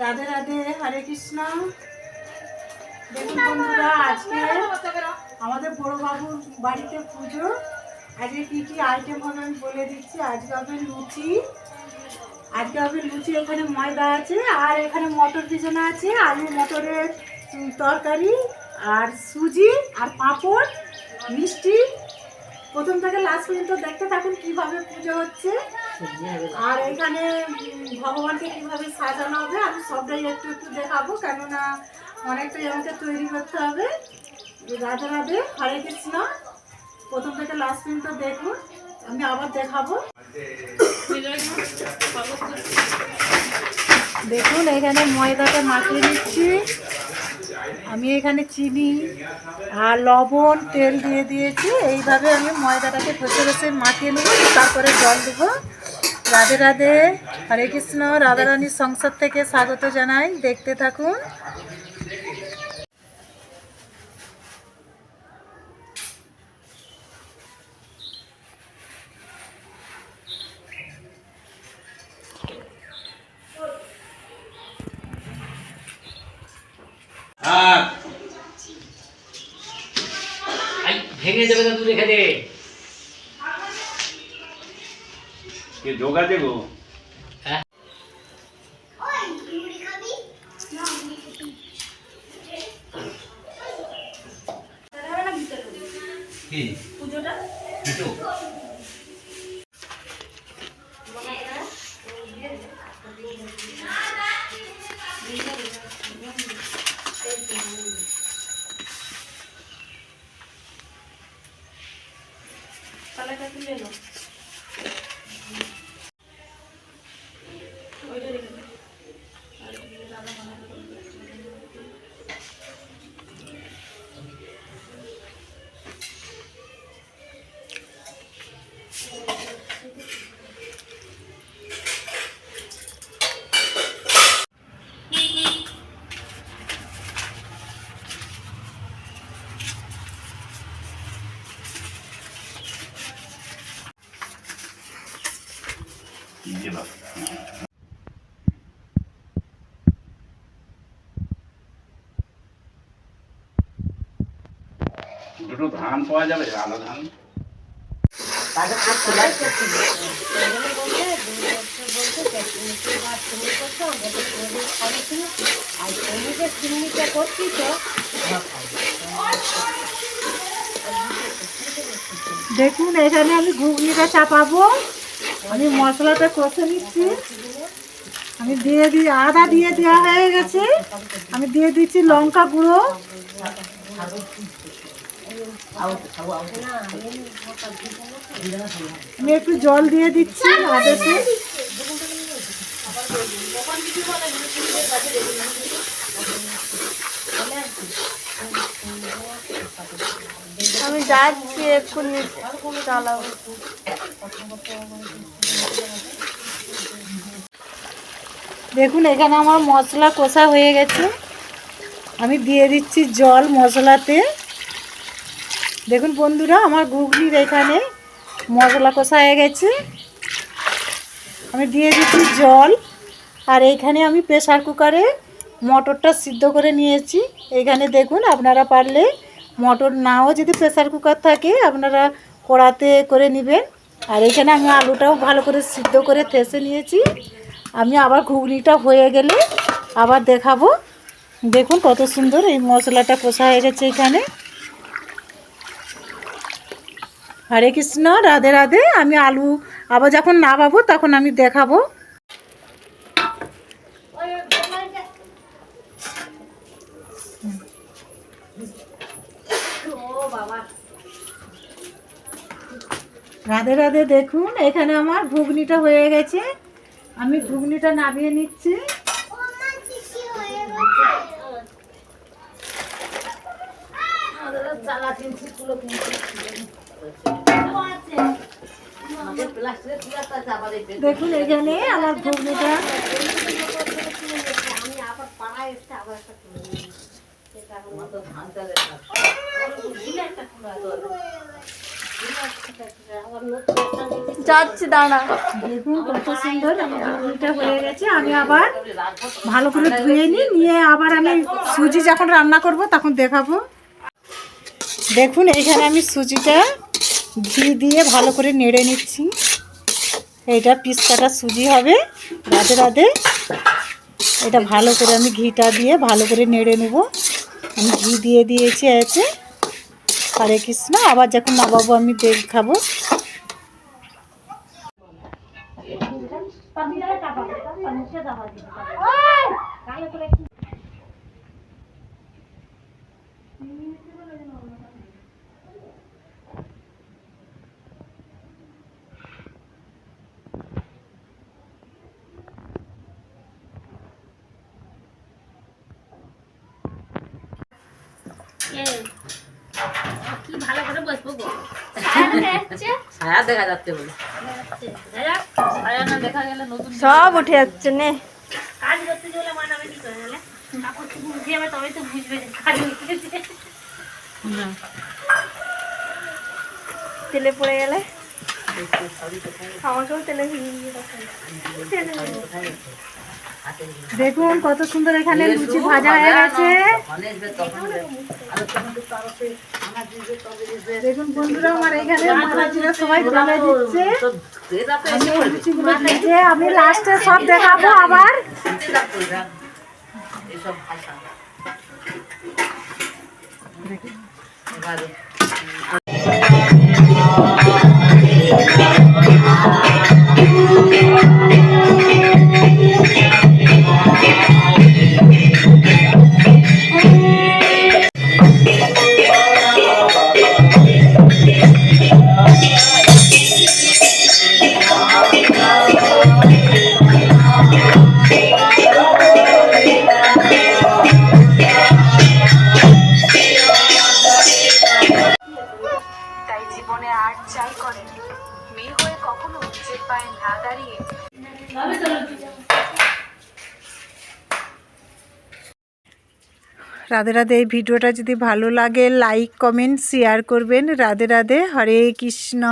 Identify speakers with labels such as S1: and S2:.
S1: রাধে রাধে, হরে কৃষ্ণ। দেখুন বন্ধুরা, আজকে আমাদের বড় বাবুর বাড়িতে পুজো। আজকে কি কি আইটেম হবে আমি বলে দিচ্ছি। আজকে হবে লুচি, এখানে ময়দা আছে, আর এখানে মটর ভিজানো আছে, আলু মটরের তরকারি, আর সুজি, আর পাঁপড়, মিষ্টি। প্রথম থেকে লাস্ট পর্যন্ত দেখতে থাকুন কিভাবে পুজো হচ্ছে। আর এখানে ভগবানকে কিভাবে সাজানো হবে আমি সবটাই একটু একটু দেখাবো, কেননা অনেকটাই আমাকে তৈরি করতে হবে। রাধে রাধে, হরে কৃষ্ণ। প্রথম থেকে লাস্ট পর্যন্ত দেখুন, আমি আবার দেখাবো। দেখুন এখানে ময়দাটা মাখিয়ে নিচ্ছি। আমি এখানে চিনি আর লবণ, তেল দিয়ে দিয়েছি। এইভাবে আমি ময়দাটাকে ঘষে ঘষে মাখিয়ে নেব, তারপরে জল দেবো। রাধে রাধে, হরে কৃষ্ণ। রাধারানীর সংসার থেকে স্বাগত জানাই, দেখতে থাকুন।
S2: ভেঙে যাবে না, তুই রেখে দে।
S3: যোগা দেবো।
S1: পুজোটা তালাটা তুলে লো।
S3: দুটো ধান পাওয়া যাবে, আলাদা ধান।
S1: দেখুন এখানে আমি ঘুগনিটা চাপাবো। আমি মশলাটা কষে নিচ্ছি। আমি আদা দিয়ে দেওয়া হয়ে গেছে। আমি দিয়ে দিচ্ছি লঙ্কা গুঁড়ো। আমি একটু জল দিয়ে দিচ্ছি আদেশে।
S4: আমি যাচ্ছি এক্ষুনি চালাবো।
S1: দেখুন এখানে আমার মশলা কষা হয়ে গেছে। আমি দিয়ে দিচ্ছি জল মশলাতে। দেখুন বন্ধুরা, আমার ঘুগনির এখানে মশলা কষা হয়ে গেছে। আমি দিয়ে দিচ্ছি জল। আর এইখানে আমি প্রেসার কুকারে মটরটা সিদ্ধ করে নিয়েছি। এইখানে দেখুন, আপনারা পারলে মটর নাও যদি প্রেসার কুকার থাকে আপনারা কড়াতে করে নেবেন। আর এখানে আমি আলুটাও ভালো করে সিদ্ধ করে থেসে নিয়েছি। আমি আবার ঘুগনিটা হয়ে গেলে আবার দেখাবো। দেখুন কত সুন্দর এই মশলাটা কষা হয়ে গেছে এখানে। হরে কৃষ্ণ, রাধে রাধে। আমি আলু আবার যখন নামাবো তখন আমি দেখাবো। রাধে রাধে। দেখুন এখানে আমার ঘুগনিটা হয়ে গেছে। আমি ঘুগনিটা নামিয়ে নিচ্ছি। দেখুন এখানে আমার ঘুগনিটা
S4: যাচ্ছি দাঁড়া।
S1: দেখুন কত সুন্দর আমার ঘুগনিটা হয়ে গেছে। আমি আবার ভালো করে ধুয়ে নিয়ে আবার আমি সুজি যখন রান্না করব তখন দেখাবো। দেখুন এখানে আমি সুজিটা ঘি দিয়ে ভালো করে নেড়ে নিচ্ছি। এইটা পিস কাটা সুজি হবে। রাধে রাধে। এটা ভালো করে আমি ঘিটা দিয়ে ভালো করে নেড়ে নেব। আমি ঘি দিয়ে দিয়েছি এতে। হরে কৃষ্ণ। আবার যখন নামাবো আমি দেখাবো।
S2: কি ভালো করে বসবো গো।
S5: ছায়া দেখা যাচ্ছে বলে
S2: ছায়া না দেখা গেলে নতুন
S4: সব উঠে যাচ্ছে নে।
S2: কাজ করতে গেলে মানামানি করে গেলে কাপড় চুপড় উঠে যাবে, তবে তো বুঝবে যে কাজ উঠেছে।
S4: তেলে পড়ে গেলে আমাকেও তেলে ভিজিয়ে দিয়ে
S1: দেখুন কত সুন্দর এখানে লুচি ভাজা হয়ে গেছে। দেখুন বন্ধুরা আমার এখানে মাথাচিরা সবাই ঢেলে দিচ্ছে। আমি এই লুচিগুলো ভেজে আমি লাস্টে সব দেখাবো আবার।
S6: তাই জীবনে আর চাই করেন মেয়ে হয়ে কখনো নিজের পায়ে না দাঁড়িয়ে
S1: রাধে রাধে। এই ভিডিওটা যদি ভালো লাগে লাইক কমেন্ট শেয়ার করবেন। রাধে রাধে। হরে কৃষ্ণ।